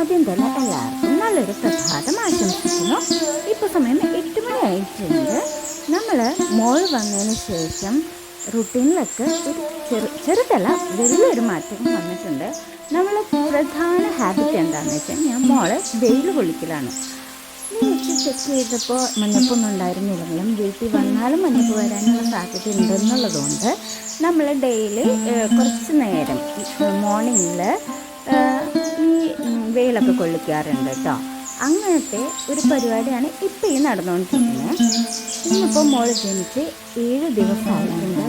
ആദ്യം തന്നെ എല്ലാവർക്കും നല്ലൊരു പ്രഭാതം ആശംസിക്കുന്നു. ഇപ്പോൾ സമയം 8 മണി ആയിട്ടുണ്ട്. നമ്മൾ മോൾ വന്നതിന് ശേഷം റുട്ടീനിലൊക്കെ ഒരു ചെറുതല്ല വലിയൊരു മാറ്റം വന്നിട്ടുണ്ട്. നമ്മൾ പ്രധാന ഹാബിറ്റ് എന്താണെന്ന് വെച്ചാൽ ഞാൻ മോളെ വെയിൽ കൊള്ളിക്കലാണ്. വീട്ടിൽ ചെക്ക് ചെയ്തപ്പോൾ മഞ്ഞപ്പൊന്നും ഉണ്ടായിരുന്നില്ലെങ്കിലും വീട്ടിൽ വന്നാലും മഞ്ഞപ്പ് വരാനുള്ള സാധ്യത ഉണ്ടെന്നുള്ളതുകൊണ്ട് നമ്മൾ ഡെയിലി കുറച്ച് നേരം മോർണിംഗിൽ ഈ വെയിലൊക്കെ കൊള്ളിക്കാറുണ്ട് കേട്ടോ. അങ്ങനത്തെ ഒരു പരിപാടിയാണ് ഇപ്പോൾ ഈ നടന്നുകൊണ്ടിരിക്കുന്നത്. ഇന്നിപ്പോൾ മോൾ ജനിച്ച് 7 ദിവസമായിട്ടുണ്ട്.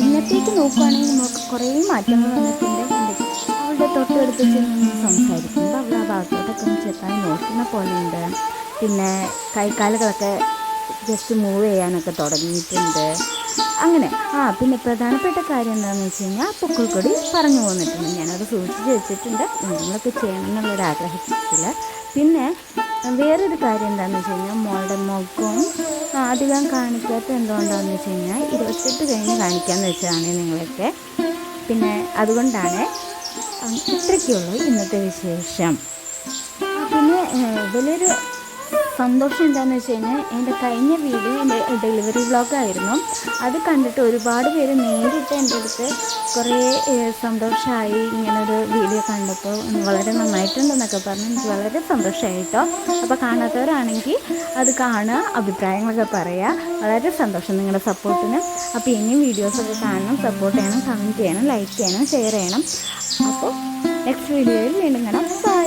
ഇന്നത്തേക്ക് നോക്കുകയാണെങ്കിൽ നമുക്ക് കുറേ മാറ്റങ്ങൾ വന്നിട്ടുണ്ട്. അവളുടെ തൊട്ടടുത്ത് ചെന്ന് സംസാരിക്കുമ്പോൾ അവൾ ആ ഭാഗത്തോട്ടൊക്കെ ഒന്ന് ചെത്താൻ നോക്കുന്ന പോലെയുണ്ട്. പിന്നെ കൈക്കാലുകളൊക്കെ ജസ്റ്റ് മൂവ് ചെയ്യാനൊക്കെ തുടങ്ങിയിട്ടുണ്ട്. അങ്ങനെ പിന്നെ പ്രധാനപ്പെട്ട കാര്യം എന്താണെന്ന് വെച്ച് കഴിഞ്ഞാൽ പൊക്കിൾക്കൊടി പറഞ്ഞു പോന്നിട്ടുണ്ട്. ഞാനത് സൂക്ഷിച്ച് വെച്ചിട്ടുണ്ട്, എന്തെങ്കിലുമൊക്കെ ചെയ്യണം എന്നുള്ളൊരു ആഗ്രഹത്തിൽ. പിന്നെ വേറൊരു കാര്യം എന്താണെന്ന് വെച്ച് കഴിഞ്ഞാൽ മോളുടെ മുഖവും അധികം കാണിക്കാത്ത എന്തുകൊണ്ടാണെന്ന് വെച്ച് കഴിഞ്ഞാൽ 28 കഴിഞ്ഞ് കാണിക്കാമെന്ന് വെച്ചതാണ് നിങ്ങളൊക്കെ. പിന്നെ അതുകൊണ്ടാണ് ഇത്രയ്ക്കുള്ളൂ ഇന്നത്തെ വിശേഷം. പിന്നെ വലിയൊരു സന്തോഷം എന്താണെന്ന് വെച്ച് കഴിഞ്ഞാൽ എൻ്റെ കഴിഞ്ഞ വീഡിയോ എൻ്റെ ഡെലിവറി വ്ളോഗായിരുന്നു. അത് കണ്ടിട്ട് ഒരുപാട് പേര് നേരിട്ട് എൻ്റെ അടുത്ത് കുറേ സന്തോഷമായി, ഇങ്ങനൊരു വീഡിയോ കണ്ടപ്പോൾ വളരെ നന്നായിട്ടുണ്ടെന്നൊക്കെ പറഞ്ഞ് എനിക്ക് വളരെ സന്തോഷമായി കേട്ടോ. അപ്പോൾ കാണാത്തവരാണെങ്കിൽ അത് കാണുക, അഭിപ്രായങ്ങളൊക്കെ പറയുക. വളരെ സന്തോഷം നിങ്ങളുടെ സപ്പോർട്ടിന്. അപ്പോൾ ഇനിയും വീഡിയോസൊക്കെ കാണണം, സപ്പോർട്ട് ചെയ്യണം, കമൻറ്റ് ചെയ്യണം, ലൈക്ക് ചെയ്യണം, ഷെയർ ചെയ്യണം. അപ്പോൾ നെക്സ്റ്റ് വീഡിയോയിൽ വീണ്ടും കാണാം. ബൈ.